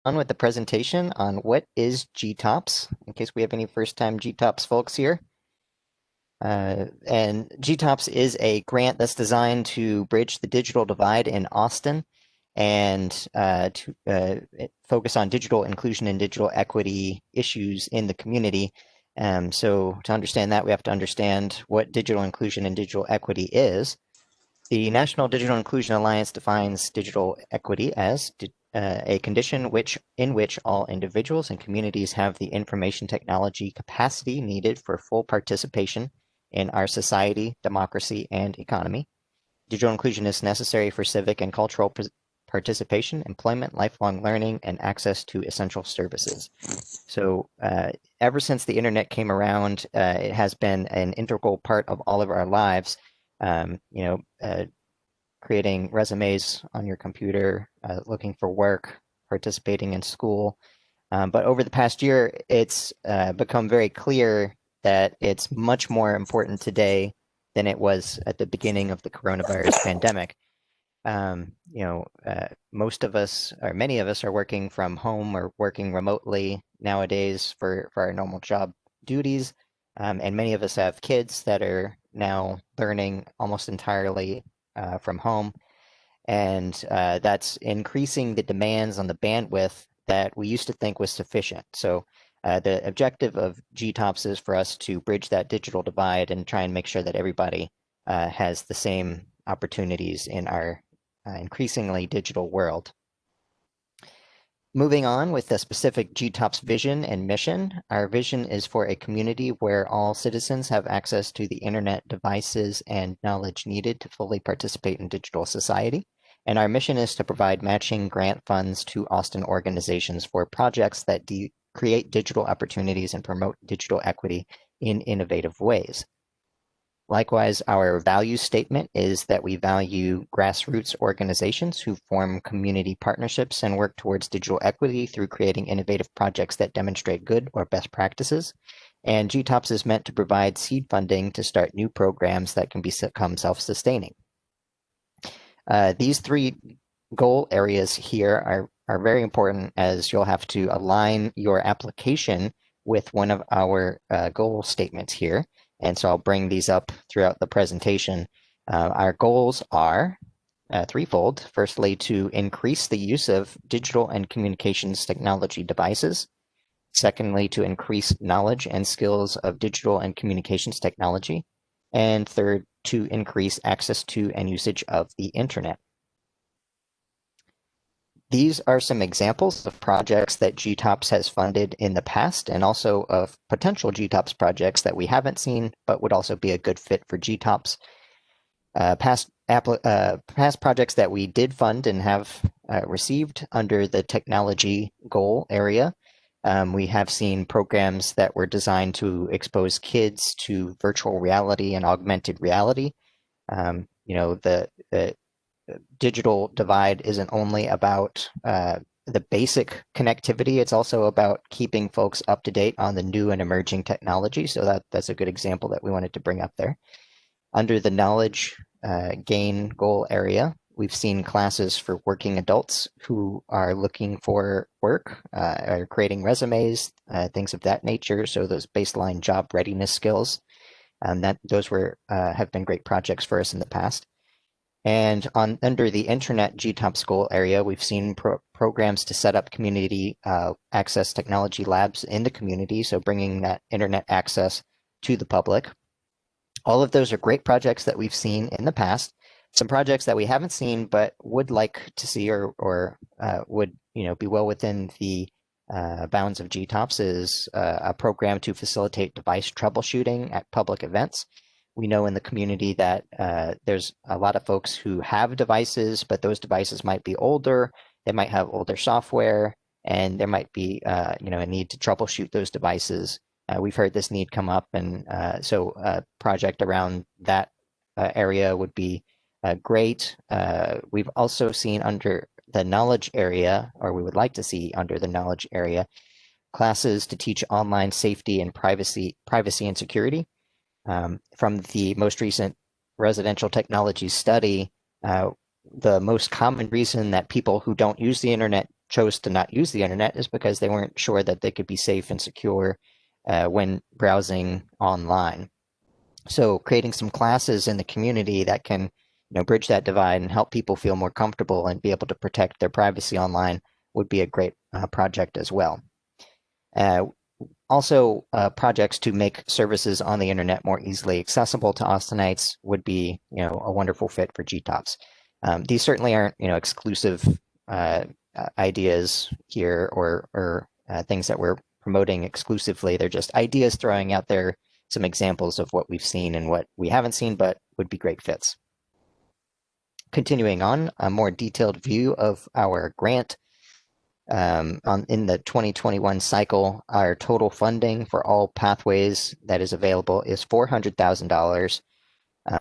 On with the presentation on what is GTOPs, in case we have any first-time GTOPs folks here. And GTOPs is a grant that's designed to bridge the digital divide in Austin and to focus on digital inclusion and digital equity issues in the community. So to understand that, we have to understand what digital inclusion and digital equity is. The National Digital Inclusion Alliance defines digital equity as a condition in which all individuals and communities have the information technology capacity needed for full participation in our society, democracy, and economy. Digital inclusion is necessary for civic and cultural participation, employment, lifelong learning, and access to essential services. So, ever since the internet came around, it has been an integral part of all of our lives. Um, you know, uh, Creating resumes on your computer, looking for work, participating in school. But over the past year, it's become very clear that it's much more important today than it was at the beginning of the coronavirus pandemic. Most of us, or many of us, are working from home or working remotely nowadays for our normal job duties. And many of us have kids that are now learning almost entirely from home. And that's increasing the demands on the bandwidth that we used to think was sufficient. So the objective of GTOPS is for us to bridge that digital divide and try and make sure that everybody has the same opportunities in our increasingly digital world. Moving on with the specific GTOPS vision and mission, our vision is for a community where all citizens have access to the internet devices and knowledge needed to fully participate in digital society. And our mission is to provide matching grant funds to Austin organizations for projects that create digital opportunities and promote digital equity in innovative ways. Likewise, our value statement is that we value grassroots organizations who form community partnerships and work towards digital equity through creating innovative projects that demonstrate good or best practices. And GTOPS is meant to provide seed funding to start new programs that can become self-sustaining. These three goal areas here are very important, as you'll have to align your application with one of our goal statements here. And so I'll bring these up throughout the presentation. Our goals are threefold. Firstly, to increase the use of digital and communications technology devices. Secondly, to increase knowledge and skills of digital and communications technology. And third, to increase access to and usage of the internet. These are some examples of projects that GTOPS has funded in the past, and also of potential GTOPS projects that we haven't seen, but would also be a good fit for GTOPS. Past projects that we did fund and have received under the technology goal area. We have seen programs that were designed to expose kids to virtual reality and augmented reality. The digital divide isn't only about the basic connectivity, it's also about keeping folks up to date on the new and emerging technology. So that's a good example that we wanted to bring up there. Under the knowledge gain goal area, we've seen classes for working adults who are looking for work, are creating resumes, things of that nature. So those baseline job readiness skills, those have been great projects for us in the past. And under the internet GTOPS goal area, we've seen programs to set up community access technology labs in the community, so bringing that internet access to the public. All of those are great projects that we've seen in the past. Some projects that we haven't seen but would like to see or would be well within the bounds of GTOPS is a program to facilitate device troubleshooting at public events. We know in the community that there's a lot of folks who have devices, but those devices might be older, they might have older software, and there might be a need to troubleshoot those devices. We've heard this need come up, and so a project around that area would be great. We've also seen under the knowledge area, or we would like to see under the knowledge area, classes to teach online safety and privacy and security. From the most recent residential technology study, the most common reason that people who don't use the internet chose to not use the internet is because they weren't sure that they could be safe and secure when browsing online. So creating some classes in the community that can, bridge that divide and help people feel more comfortable and be able to protect their privacy online would be a great project as well. Also, projects to make services on the internet more easily accessible to Austinites would be, a wonderful fit for GTOPs. These certainly aren't, exclusive ideas here or things that we're promoting exclusively. They're just ideas throwing out there some examples of what we've seen and what we haven't seen, but would be great fits. Continuing on, a more detailed view of our grant. In the 2021 cycle, our total funding for all pathways that is available is $400,000.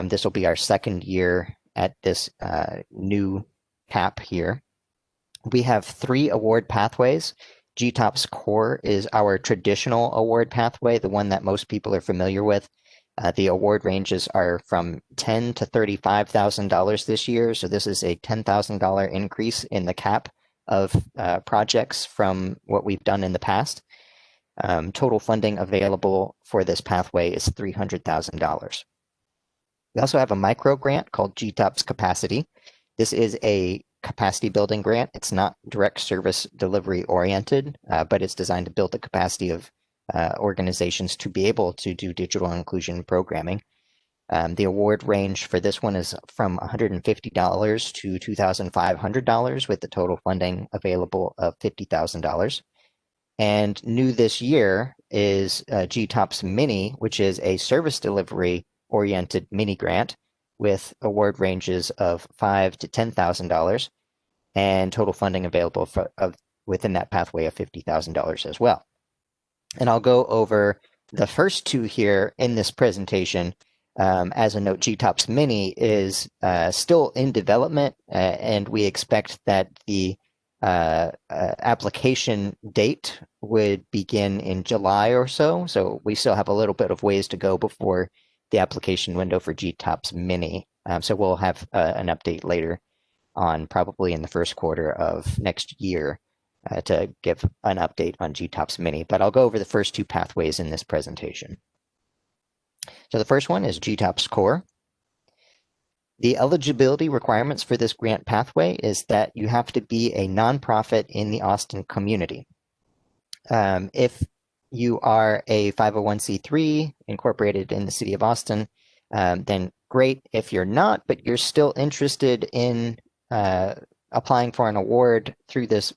This will be our second year at this new cap here. We have 3 award pathways. GTOPs Core is our traditional award pathway, the one that most people are familiar with. The award ranges are from $10,000 to $35,000 this year, so this is a $10,000 increase in the cap of projects from what we've done in the past. Total funding available for this pathway is $300,000. We also have a micro grant called GTOPs Capacity. This is a capacity building grant. It's not direct service delivery oriented, but it's designed to build the capacity of organizations to be able to do digital inclusion programming. The award range for this one is from $150 to $2,500 with the total funding available of $50,000. And new this year is GTOPs Mini, which is a service delivery oriented mini grant with award ranges of $5,000 to $10,000 and total funding available within that pathway of $50,000 as well. And I'll go over the first 2 here in this presentation. As a note, GTOPs Mini is still in development, and we expect that the application date would begin in July or so. So we still have a little bit of ways to go before the application window for GTOPs Mini. So we'll have an update later on, probably in the first quarter of next year, to give an update on GTOPs Mini. But I'll go over the first 2 pathways in this presentation. So the first one is GTOPs Core. The eligibility requirements for this grant pathway is that you have to be a nonprofit in the Austin community. If you are a 501c3 incorporated in the city of Austin, then great. If you're not, but you're still interested in applying for an award through this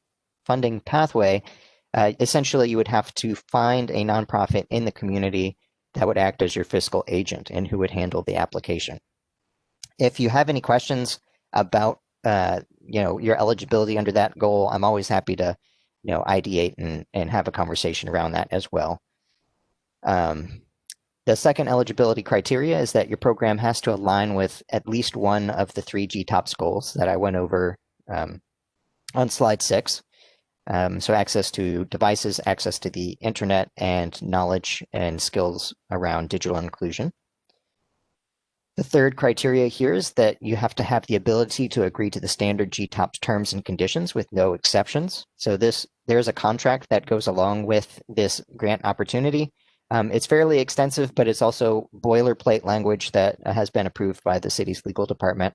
funding pathway, essentially you would have to find a nonprofit in the community that would act as your fiscal agent and who would handle the application. If you have any questions about your eligibility under that goal, I'm always happy to ideate and have a conversation around that as well. The second eligibility criteria is that your program has to align with at least one of the 3 GTOPs goals that I went over on slide 6. So access to devices, access to the internet, and knowledge and skills around digital inclusion. The third criteria here is that you have to have the ability to agree to the standard GTOPs terms and conditions with no exceptions. So there's a contract that goes along with this grant opportunity. It's fairly extensive, but it's also boilerplate language that has been approved by the city's legal department.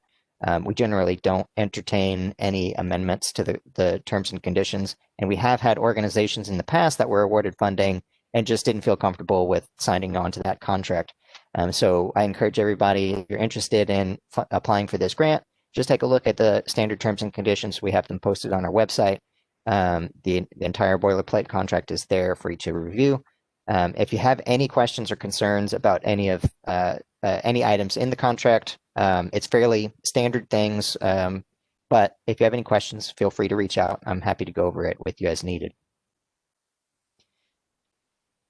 We generally don't entertain any amendments to the terms and conditions, and we have had organizations in the past that were awarded funding and just didn't feel comfortable with signing on to that contract. So I encourage everybody, if you're interested in applying for this grant, just take a look at the standard terms and conditions. We have them posted on our website. The entire boilerplate contract is there for you to review. If you have any questions or concerns about any items in the contract, it's fairly standard things, but if you have any questions, feel free to reach out. I'm happy to go over it with you as needed.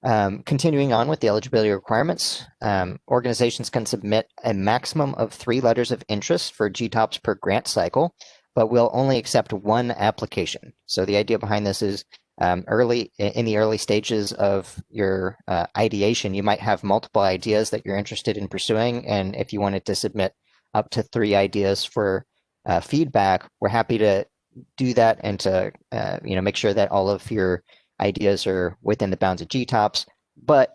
Continuing on with the eligibility requirements, organizations can submit a maximum of 3 letters of interest for GTOPs per grant cycle, but will only accept 1 application. So the idea behind this is in the early stages of your ideation, you might have multiple ideas that you're interested in pursuing, and if you wanted to submit up to 3 ideas for feedback, we're happy to do that and to make sure that all of your ideas are within the bounds of GTOPs, but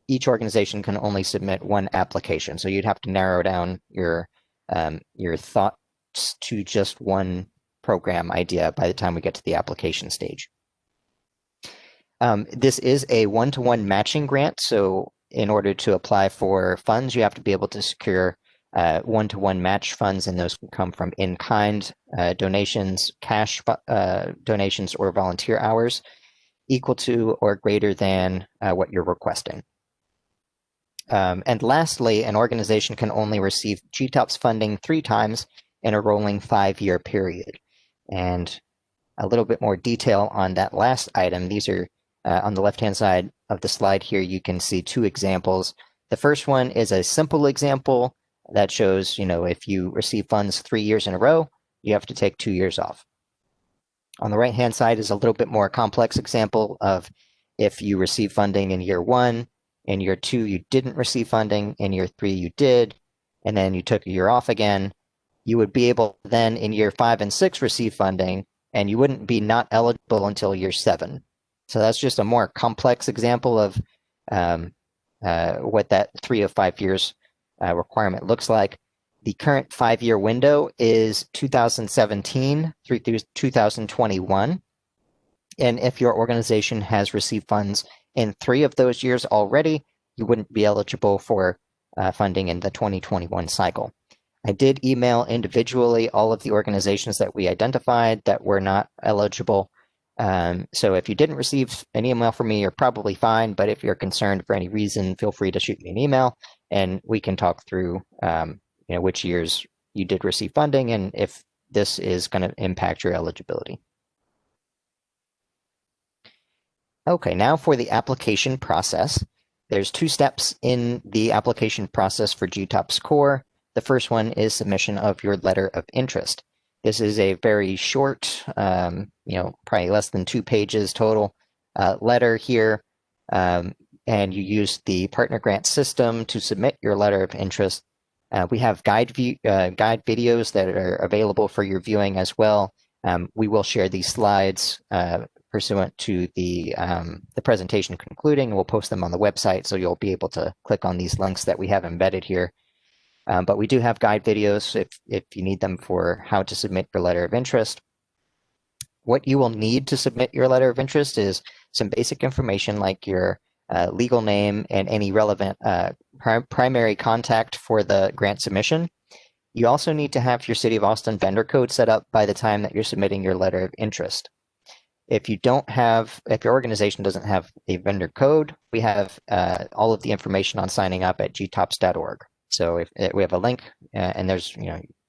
each organization can only submit one application. So you'd have to narrow down your thoughts to just one program idea by the time we get to the application stage. This is a one-to-one matching grant, so in order to apply for funds, you have to be able to secure one-to-one match funds, and those can come from in-kind donations, cash donations, or volunteer hours equal to or greater than what you're requesting. And lastly, an organization can only receive GTOPs funding 3 times in a rolling 5-year period. And a little bit more detail on that last item. These are on the left-hand side of the slide here, you can see 2 examples. The first one is a simple example that shows, if you receive funds 3 years in a row, you have to take 2 years off. On the right-hand side is a little bit more complex example of if you receive funding in year 1, in year 2 you didn't receive funding, in year 3 you did, and then you took a year off again, you would be able then in year 5 and 6 receive funding, and you wouldn't be not eligible until year 7. So that's just a more complex example of what that 3 of 5 years requirement looks like. The current 5-year window is 2017 through 2021. And if your organization has received funds in 3 of those years already, you wouldn't be eligible for funding in the 2021 cycle. I did email individually all of the organizations that we identified that were not eligible. So if you didn't receive an email from me, you're probably fine. But if you're concerned for any reason, feel free to shoot me an email, and we can talk through which years you did receive funding and if this is going to impact your eligibility. Okay, now for the application process. There's 2 steps in the application process for GTOPs Core. The first one is submission of your letter of interest. This is a very short, probably less than 2 pages total letter here, and you use the partner grant system to submit your letter of interest. We have guide videos that are available for your viewing as well. We will share these slides pursuant to the presentation concluding. We'll post them on the website, so you'll be able to click on these links that we have embedded here. But we do have guide videos if you need them for how to submit your letter of interest. What you will need to submit your letter of interest is some basic information like your legal name and any relevant primary contact for the grant submission. You also need to have your City of Austin vendor code set up by the time that you're submitting your letter of interest. If your organization doesn't have a vendor code, we have all of the information on signing up at gtops.org. So we have a link, and there's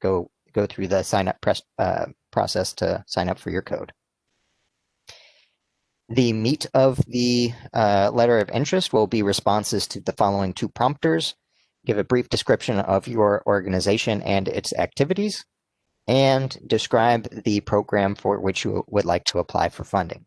go through the sign up process to sign up for your code. The meat of the letter of interest will be responses to the following 2 prompters. Give a brief description of your organization and its activities, and describe the program for which you would like to apply for funding.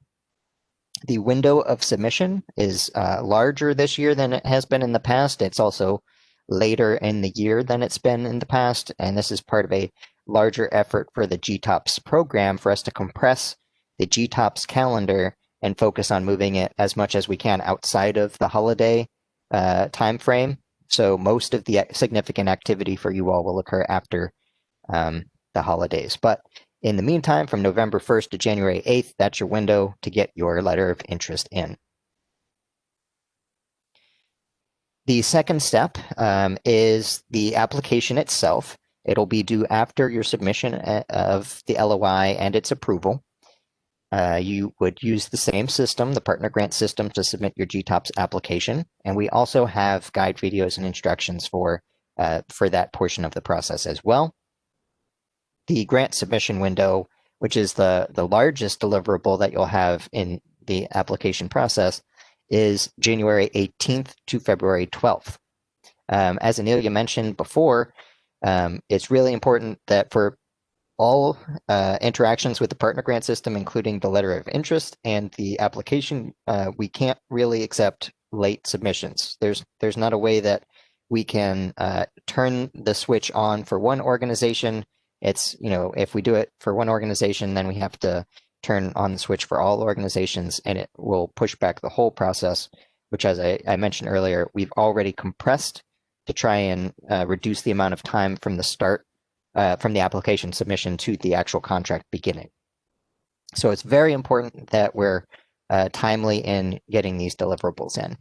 The window of submission is larger this year than it has been in the past. It's also later in the year than it's been in the past, and this is part of a larger effort for the GTOPs program for us to compress the GTOPs calendar and focus on moving it as much as we can outside of the holiday time frame. So most of the significant activity for you all will occur after the holidays. But in the meantime, from November 1st to January 8th, that's your window to get your letter of interest in. The second step is the application itself. It'll be due after your submission of the LOI and its approval. You would use the same system, the partner grant system, to submit your GTOPs application. And we also have guide videos and instructions for that portion of the process as well. The grant submission window, which is the largest deliverable that you'll have in the application process, is January 18th to February 12th. As Anelia mentioned before, it's really important that for all interactions with the partner grant system, including the letter of interest and the application, we can't really accept late submissions. There's not a way that we can turn the switch on for one organization It's, if we do it for one organization, then we have to turn on the switch for all organizations, and it will push back the whole process, which, as I mentioned earlier, we've already compressed to try and reduce the amount of time from the start, from the application submission to the actual contract beginning. So it's very important that we're timely in getting these deliverables in.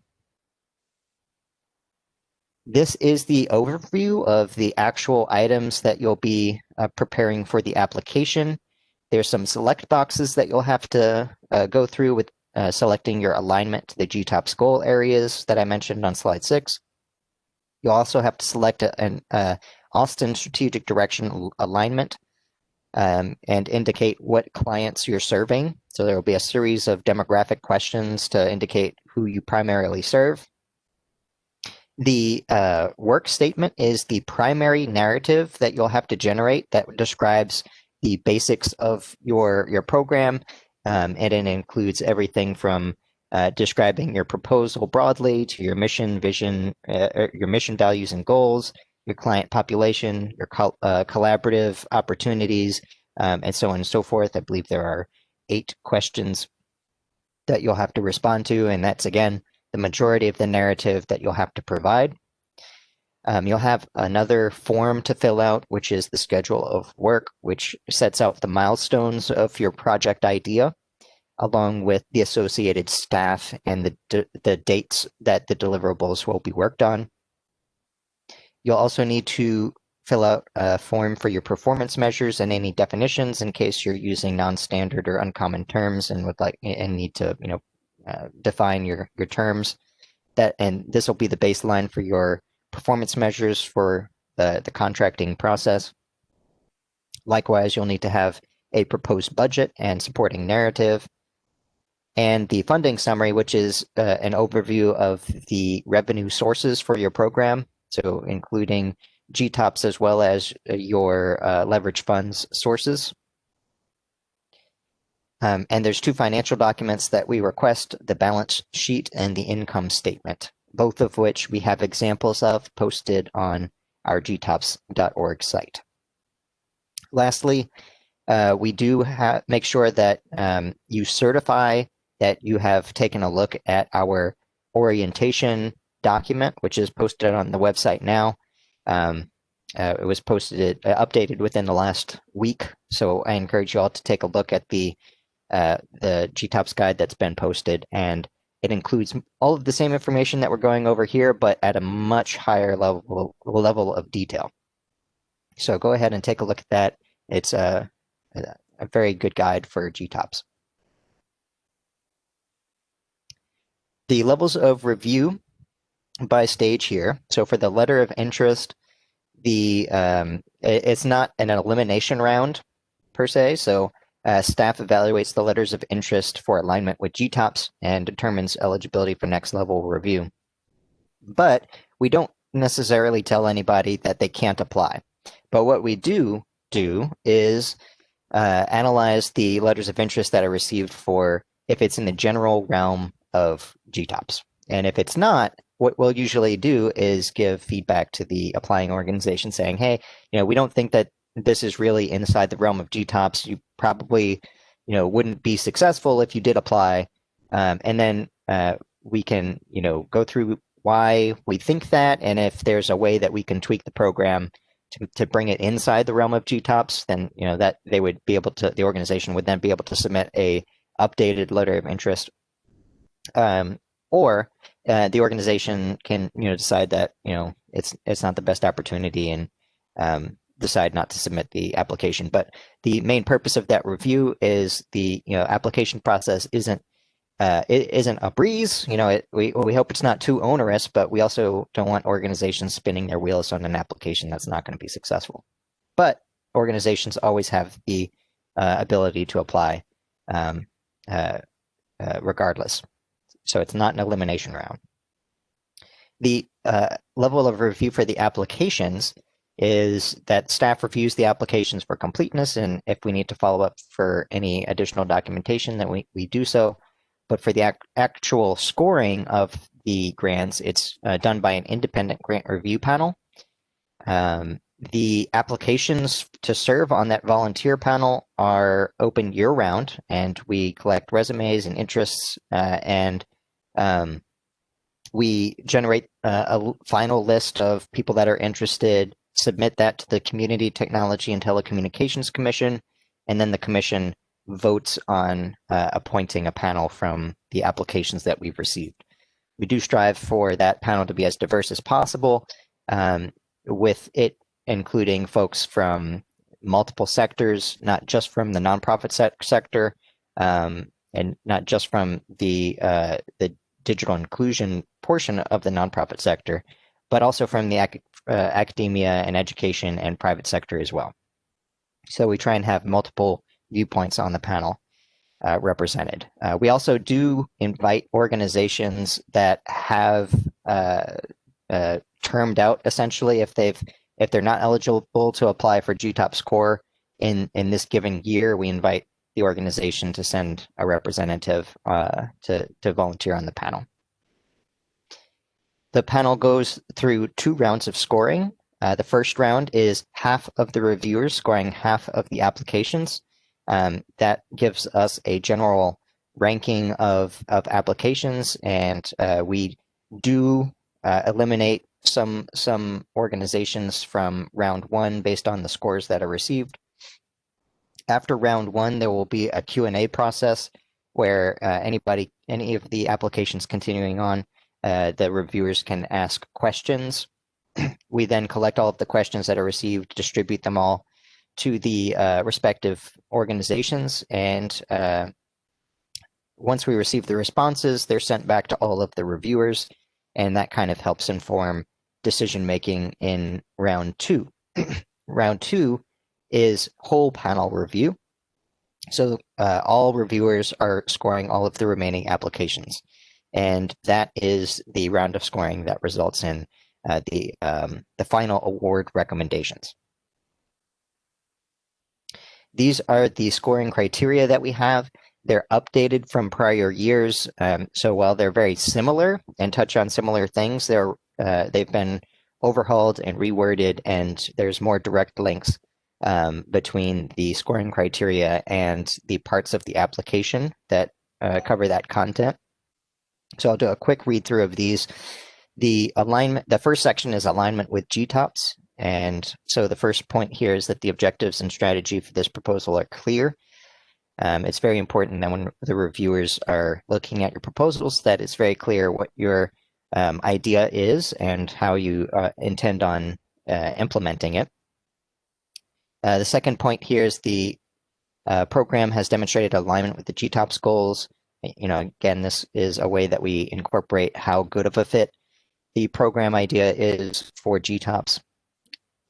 This is the overview of the actual items that you'll be preparing for the application. There's some select boxes that you'll have to go through with selecting your alignment to the GTOPs goal areas that I mentioned on slide 6. You'll also have to select an Austin strategic direction alignment and indicate what clients you're serving. So there will be a series of demographic questions to indicate who you primarily serve. The work statement is the primary narrative that you'll have to generate that describes the basics of your program, and it includes everything from describing your proposal broadly to your mission, vision, your mission values and goals, your client population, your collaborative opportunities, and so on and so forth. I believe there are 8 questions that you'll have to respond to, and that's, again, the majority of the narrative that you'll have to provide. You'll have another form to fill out, which is the schedule of work, which sets out the milestones of your project idea, along with the associated staff and the dates that the deliverables will be worked on. You'll also need to fill out a form for your performance measures and any definitions in case you're using non-standard or uncommon terms and need to define your terms. And this will be the baseline for your performance measures for the contracting process. Likewise, you'll need to have a proposed budget and supporting narrative, and the funding summary, which is an overview of the revenue sources for your program, so including GTOPs as well as your leverage funds sources. And there's 2 financial documents that we request, the balance sheet and the income statement, both of which we have examples of posted on our gtops.org site. Lastly, we do make sure that you certify that you have taken a look at our orientation document, which is posted on the website now. It was updated within the last week, so I encourage you all to take a look at the GTOPs guide that's been posted, and it includes all of the same information that we're going over here, but at a much higher level of detail. So go ahead and take a look at that. It's a very good guide for GTOPs. The levels of review by stage here. So for the letter of interest, it's not an elimination round per se. So staff evaluates the letters of interest for alignment with GTOPs and determines eligibility for next level review. But we don't necessarily tell anybody that they can't apply. But what we do is analyze the letters of interest that are received for if it's in the general realm of GTOPs. And if it's not, what we'll usually do is give feedback to the applying organization saying, hey, we don't think that this is really inside the realm of GTOPs. You probably, wouldn't be successful if you did apply. And then we can, go through why we think that, and if there's a way that we can tweak the program to bring it inside the realm of GTOPs, then that they would be able to. The organization would then be able to submit a updated letter of interest, or the organization can decide that it's not the best opportunity and decide not to submit the application. But the main purpose of that review is the application process isn't a breeze. We hope it's not too onerous, but we also don't want organizations spinning their wheels on an application that's not going to be successful. But organizations always have the ability to apply regardless. So it's not an elimination round. The level of review for the applications is that staff reviews the applications for completeness, and if we need to follow up for any additional documentation, then we do so. But for the actual scoring of the grants, it's done by an independent grant review panel. The applications to serve on that volunteer panel are open year-round, and we collect resumes and interests, and we generate a final list of people that are interested, submit that to the Community Technology and Telecommunications Commission, and then the commission votes on appointing a panel from the applications that we've received. We do strive for that panel to be as diverse as possible, with it including folks from multiple sectors, not just from the nonprofit sector, and not just from the digital inclusion portion of the nonprofit sector, but also from the academia and education and private sector as well. So we try and have multiple viewpoints on the panel represented. We also do invite organizations that have termed out, essentially, if they're not eligible to apply for GTOP score in this given year. We invite the organization to send a representative to volunteer on the panel. The panel goes through 2 rounds of scoring. The first round is half of the reviewers scoring half of the applications. That gives us a general ranking of applications, and we do eliminate some organizations from round 1 based on the scores that are received. After round 1, there will be a Q&A process where any of the applications continuing on, the reviewers can ask questions. We then collect all of the questions that are received, distribute them all to the respective organizations, and once we receive the responses, they're sent back to all of the reviewers, and that kind of helps inform decision making in round 2. Round 2 is whole panel review. So all reviewers are scoring all of the remaining applications, and that is the round of scoring that results in the final award recommendations. These are the scoring criteria that we have. They're updated from prior years, so while they're very similar and touch on similar things, they've been overhauled and reworded, and there's more direct links between the scoring criteria and the parts of the application that cover that content. So I'll do a quick read through of these. The first section is alignment with GTOPs. And so the first point here is that the objectives and strategy for this proposal are clear. It's very important that when the reviewers are looking at your proposals, that it's very clear what your idea is and how you intend on implementing it. The second point here is the program has demonstrated alignment with the GTOPs goals. Again, this is a way that we incorporate how good of a fit the program idea is for GTOPs.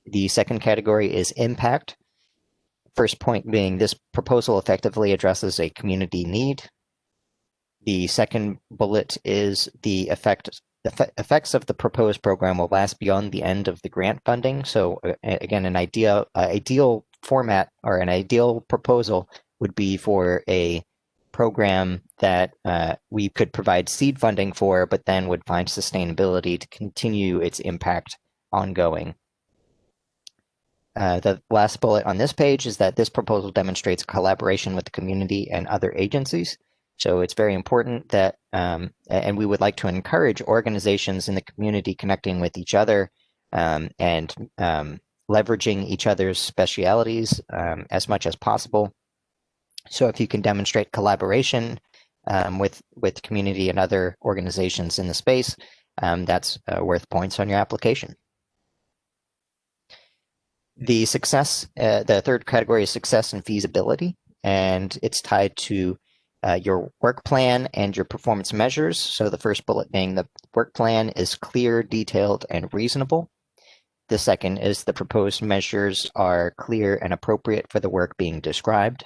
The second category is impact. First point being this proposal effectively addresses a community need. The second bullet is the effects of the proposed program will last beyond the end of the grant funding. So again, an ideal format or an ideal proposal would be for a program that we could provide seed funding for, but then would find sustainability to continue its impact ongoing. The last bullet on this page is that this proposal demonstrates collaboration with the community and other agencies. So it's very important that, and we would like to encourage organizations in the community connecting with each other and leveraging each other's specialities as much as possible. So if you can demonstrate collaboration with community and other organizations in the space, that's worth points on your application. The third category is success and feasibility, and it's tied to your work plan and your performance measures. So the first bullet being the work plan is clear, detailed, and reasonable. The second is the proposed measures are clear and appropriate for the work being described.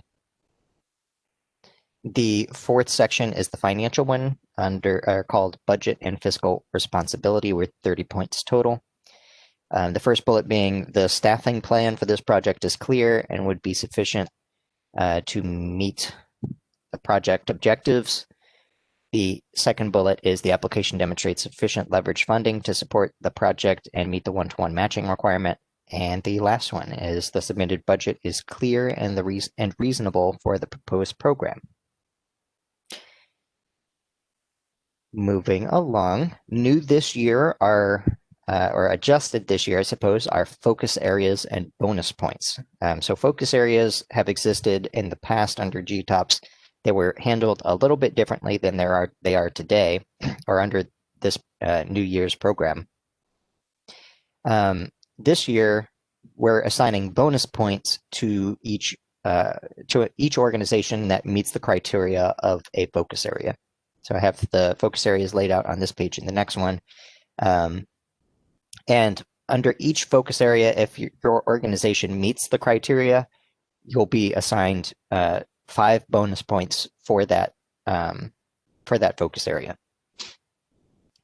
The fourth section is the financial one called budget and fiscal responsibility with 30 points total. The first bullet being the staffing plan for this project is clear and would be sufficient to meet the project objectives. The second bullet is the application demonstrates sufficient leverage funding to support the project and meet the one-to-one matching requirement. And the last one is the submitted budget is clear and reasonable for the proposed program. Moving along, new this year are, or adjusted this year, I suppose, are focus areas and bonus points. So focus areas have existed in the past under GTOPs. They were handled a little bit differently than they are today, or under this New Year's program. This year, we're assigning bonus points to each organization that meets the criteria of a focus area. So I have the focus areas laid out on this page and the next one. And under each focus area, if your organization meets the criteria, you'll be assigned 5 bonus points for that focus area.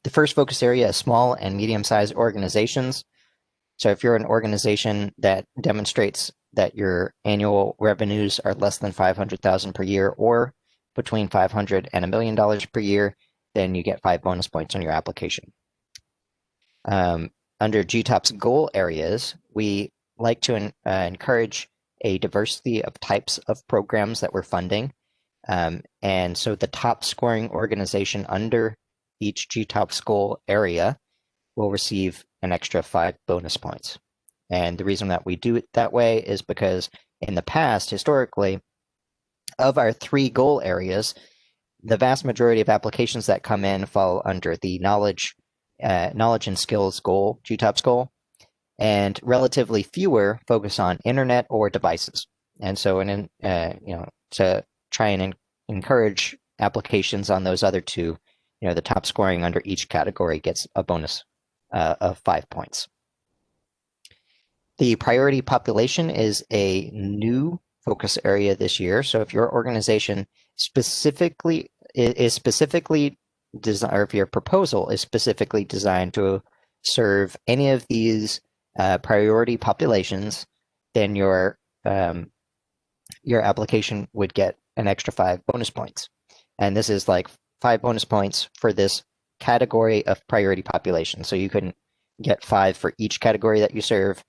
The first focus area is small and medium-sized organizations. So if you're an organization that demonstrates that your annual revenues are less than $500,000 per year or between $500,000 and $1 million per year, then you get 5 bonus points on your application. Under GTOPs goal areas, we like to encourage a diversity of types of programs that we're funding. And so the top scoring organization under each GTOPs goal area will receive an extra 5 bonus points. And the reason that we do it that way is because in the past, historically, of our 3 goal areas, the vast majority of applications that come in fall under the knowledge and skills goal, GTOPs goal, and relatively fewer focus on internet or devices. And so, to try and encourage applications on those other 2, the top scoring under each category gets a bonus of 5 points. The priority population is a new focus area this year. So if your organization specifically designed, or if your proposal is specifically designed to serve any of these priority populations, then your application would get an extra 5 bonus points. And this is like 5 bonus points for this category of priority population. So you couldn't get 5 for each category that you serve.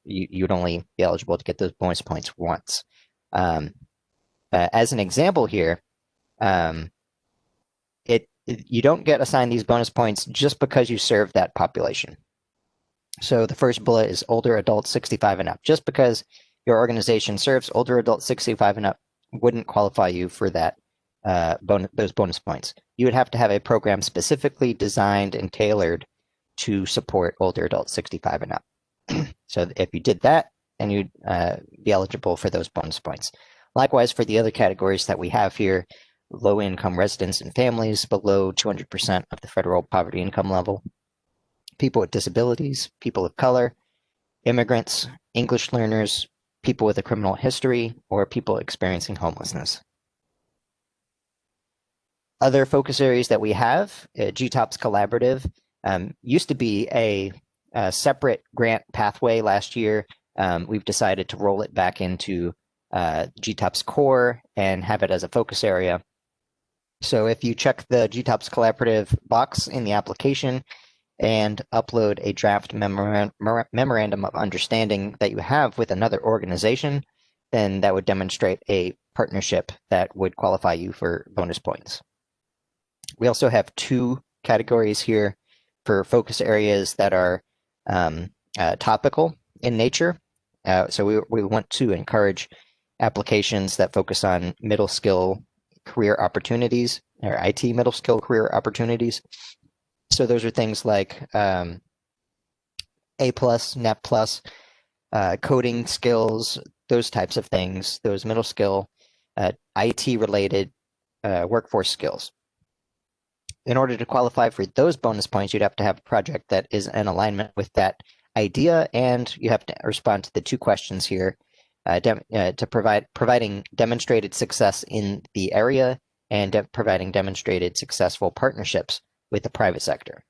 You'd only be eligible to get those bonus points once. As an example here, you don't get assigned these bonus points just because you serve that population. So the first bullet is older adults 65 and up. Just because your organization serves older adults 65 and up wouldn't qualify you for that those bonus points. You would have to have a program specifically designed and tailored to support older adults 65 and up. So if you did that, then you'd be eligible for those bonus points. Likewise, for the other categories that we have here, low-income residents and families below 200% of the federal poverty income level, people with disabilities, people of color, immigrants, English learners, people with a criminal history, or people experiencing homelessness. Other focus areas that we have, GTOPs Collaborative, used to be a separate grant pathway last year. We've decided to roll it back into GTOPs Core and have it as a focus area. So if you check the GTOPs Collaborative box in the application and upload a draft memorandum of understanding that you have with another organization, then that would demonstrate a partnership that would qualify you for bonus points. We also have 2 categories here for focus areas that are topical in nature. So we want to encourage applications that focus on middle skill career opportunities, or IT middle skill career opportunities. So those are things like A+, Net+, coding skills, those types of things, those middle skill, IT-related workforce skills. In order to qualify for those bonus points, you'd have to have a project that is in alignment with that idea, and you have to respond to the 2 questions here, to providing demonstrated success in the area and providing demonstrated successful partnerships with the private sector.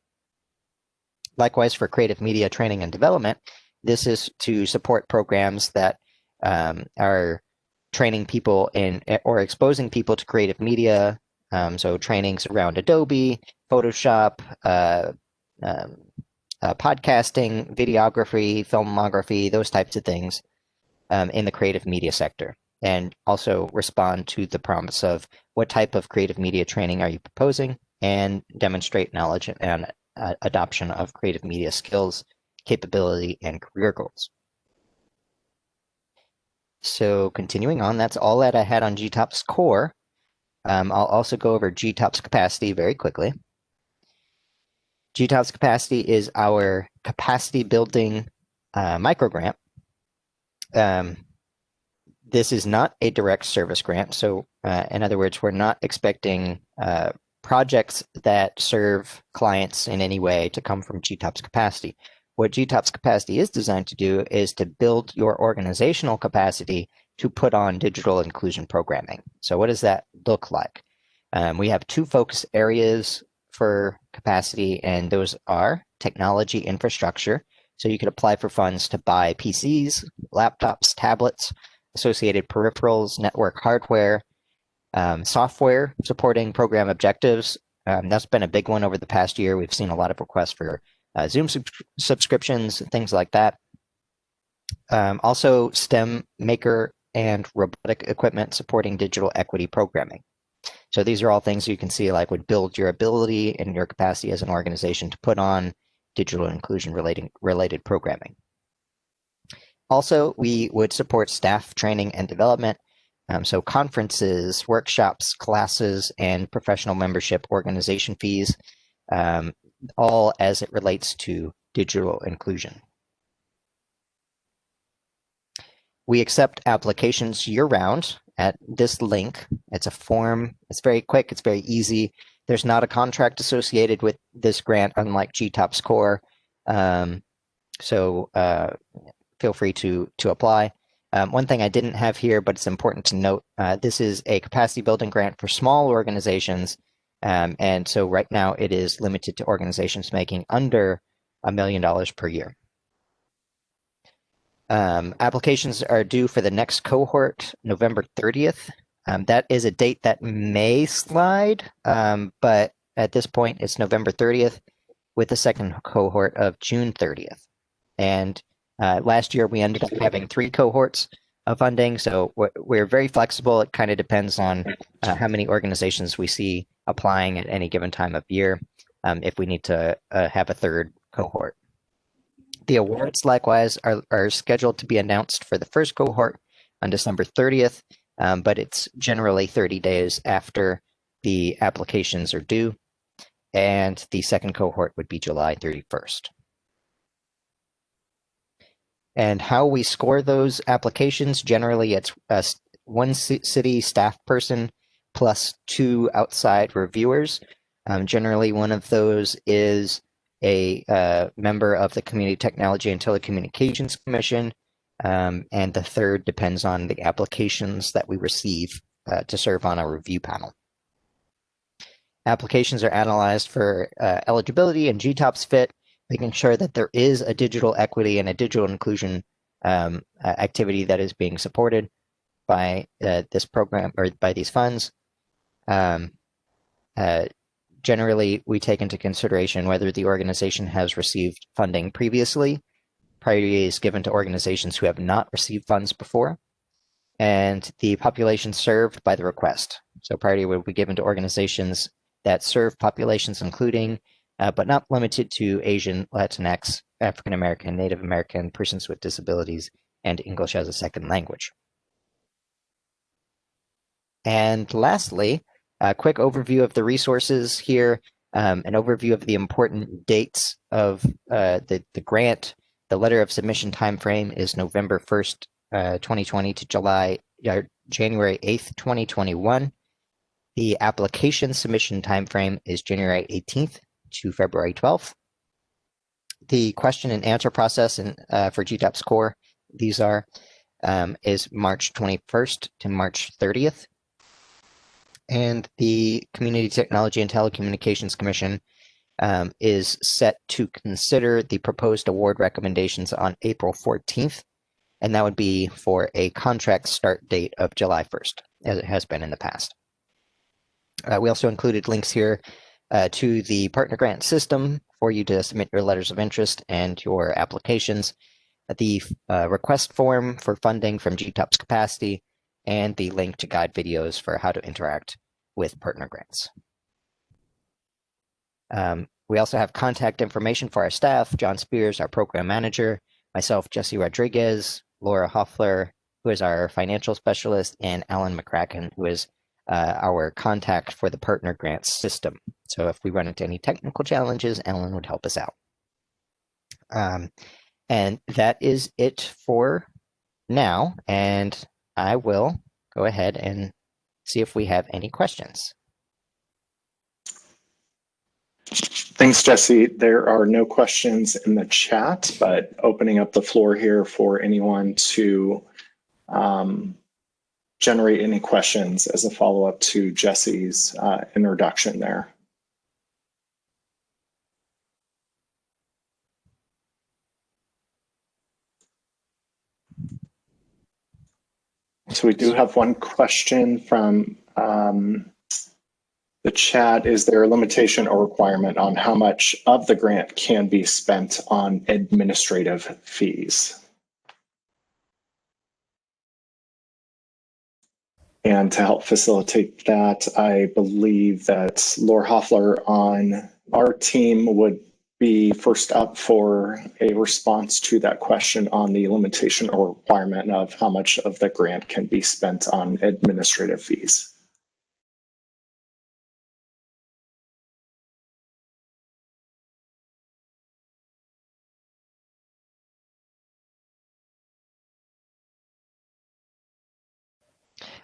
Likewise, for creative media training and development, this is to support programs that are training people in or exposing people to creative media. So trainings around Adobe, Photoshop, podcasting, videography, filmography, those types of things in the creative media sector, and also respond to the prompts of what type of creative media training are you proposing, and demonstrate knowledge and adoption of creative media skills, capability, and career goals. So continuing on, that's all that I had on GTOPs core. I'll also go over GTOPs capacity very quickly. GTOPs capacity is our capacity building microgrant. This is not a direct service grant. So in other words, we're not expecting projects that serve clients in any way to come from GTOPs capacity. What GTOPs capacity is designed to do is to build your organizational capacity to put on digital inclusion programming. So what does that look like? We have two focus areas for capacity, and those are technology infrastructure. So you could apply for funds to buy PCs, laptops, tablets, associated peripherals, network hardware, software supporting program objectives. That's been a big one over the past year. We've seen a lot of requests for Zoom subscriptions, things like that. Also, STEM maker and robotic equipment supporting digital equity programming. So these are all things you can see like would build your ability and your capacity as an organization to put on digital inclusion related programming. Also, we would support staff training and development. So conferences, workshops, classes, and professional membership organization fees, all as it relates to digital inclusion. We accept applications year-round at this link. It's a form. It's very quick. It's very easy. There's not a contract associated with this grant, unlike GTOPs core. So feel free to apply. One thing I didn't have here, but it's important to note, this is a capacity building grant for small organizations. And so right now it is limited to organizations making under $1 million per year. Applications are due for the next cohort, November 30th. That is a date that may slide, but at this point it's November 30th with the second cohort of June 30th. And last year we ended up having 3 cohorts of funding, so we're very flexible. It kind of depends on how many organizations we see applying at any given time of year, if we need to have a third cohort. The awards, likewise, are scheduled to be announced for the first cohort on December 30th, but it's generally 30 days after the applications are due, and the second cohort would be July 31st. And how we score those applications, generally it's one city staff person plus 2 outside reviewers. Generally, one of those is a member of the Community Technology and Telecommunications Commission, and the third depends on the applications that we receive to serve on a review panel. Applications are analyzed for eligibility and GTOPs fit, making sure that there is a digital equity and a digital inclusion activity that is being supported by this program or by these funds. Generally, we take into consideration whether the organization has received funding previously. Priority is given to organizations who have not received funds before, and the population served by the request. So priority will be given to organizations that serve populations including, but not limited to, Asian, Latinx, African American, Native American, persons with disabilities, and English as a second language. And lastly, a quick overview of the resources here, an overview of the important dates of the grant. The letter of submission timeframe is November 1st, 2020 to January 8th, 2021. The application submission timeframe is January 18th to February 12th. The question and answer process for GTOPs core, these are, is March 21st to March 30th. And the Community Technology and Telecommunications Commission is set to consider the proposed award recommendations on April 14th, and that would be for a contract start date of July 1st, as it has been in the past. We also included links here to the partner grant system for you to submit your letters of interest and your applications, the request form for funding from GTOPs capacity, and the link to guide videos for how to interact with partner grants. We also have contact information for our staff: John Spears, our program manager, myself, Jesse Rodriguez, Laura Hoffler, who is our financial specialist, and Alan McCracken, who is our contact for the partner grants system. So if we run into any technical challenges, Alan would help us out. And that is it for now. And I will go ahead and see if we have any questions. Thanks, Jesse. There are no questions in the chat, but opening up the floor here for anyone to generate any questions as a follow-up to Jesse's introduction there. So we do have one question from the chat. Is there a limitation or requirement on how much of the grant can be spent on administrative fees? And to help facilitate that, I believe that Laura Hoffler on our team would be first up for a response to that question on the limitation or requirement of how much of the grant can be spent on administrative fees.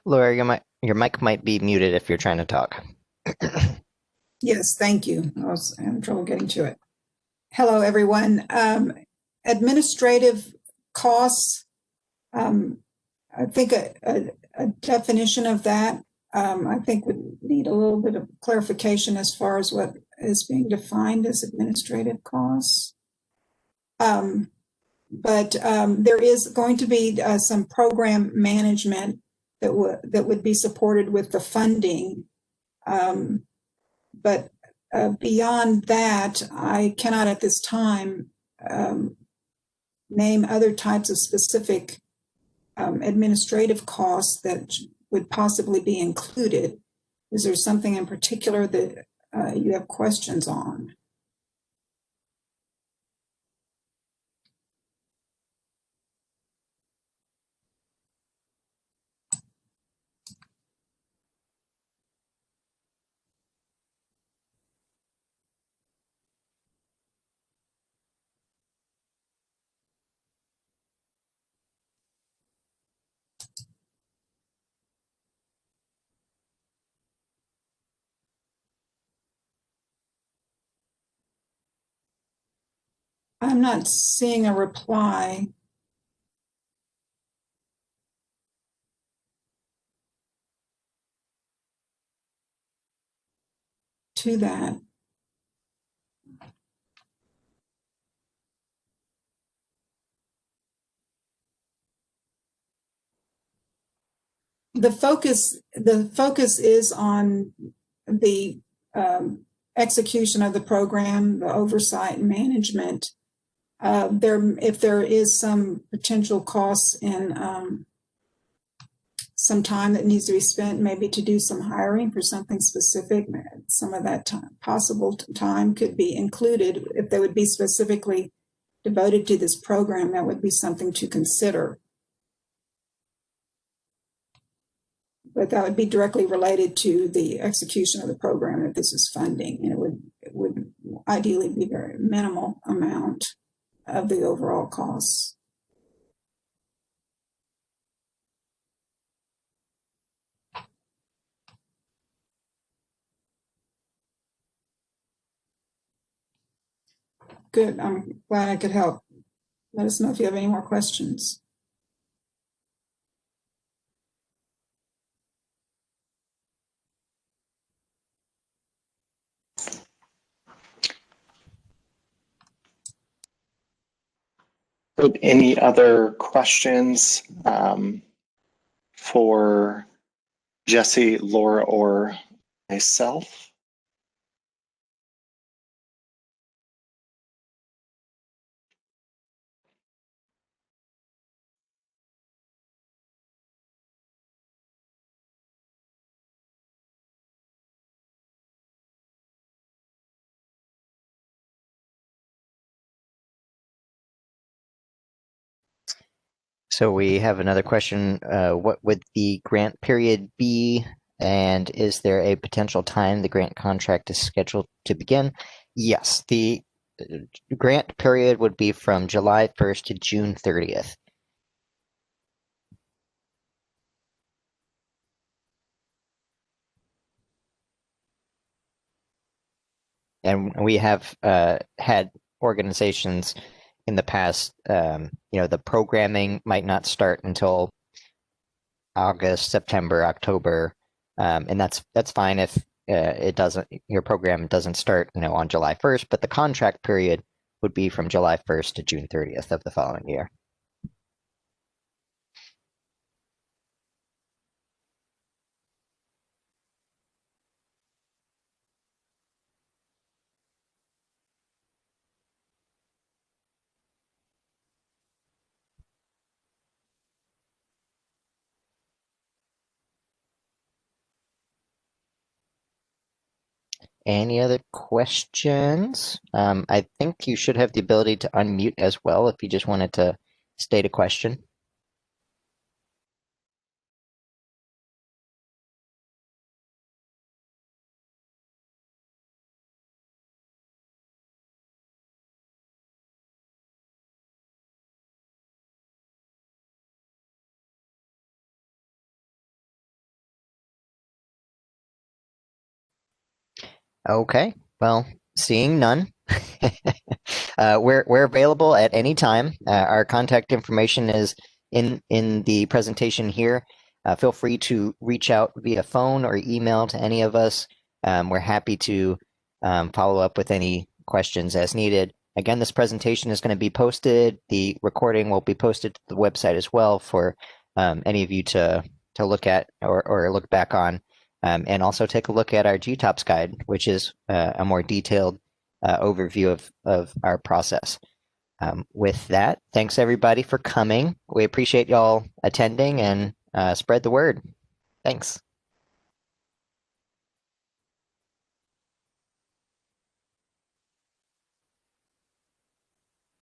Laura, your mic might be muted if you're trying to talk. Yes, thank you. I was having trouble getting to it. Hello, everyone. Administrative costs, I think a definition of that, I think would need a little bit of clarification as far as what is being defined as administrative costs. But there is going to be some program management that would be supported with the funding. But beyond that, I cannot at this time name other types of specific administrative costs that would possibly be included. Is there something in particular that you have questions on? I'm not seeing a reply. To that. The focus is on the execution of the program, the oversight and management. If there is some potential costs in some time that needs to be spent, maybe to do some hiring for something specific, some of that possible time could be included. If they would be specifically devoted to this program, that would be something to consider. But that would be directly related to the execution of the program if this is funding, and it would ideally be very minimal amount of the overall costs. Good. I'm glad I could help. Let us know if you have any more questions. Any other questions for Jesse, Laura, or myself? So we have another question. What would the grant period be? And is there a potential time the grant contract is scheduled to begin? Yes, the grant period would be from July 1st to June 30th. And we have had organizations in the past, the programming might not start until August, September, October, and that's fine if your program doesn't start, on July 1st, but the contract period would be from July 1st to June 30th of the following year. Any other questions? I think you should have the ability to unmute as well if you just wanted to state a question. Okay, well, seeing none, we're available at any time. Our contact information is in the presentation here. Feel free to reach out via phone or email to any of us. We're happy to follow up with any questions as needed. Again, this presentation is going to be posted. The recording will be posted to the website as well for any of you to look at or look back on. And also take a look at our GTOPs guide, which is a more detailed overview of our process. With that, thanks everybody for coming. We appreciate y'all attending and spread the word. Thanks.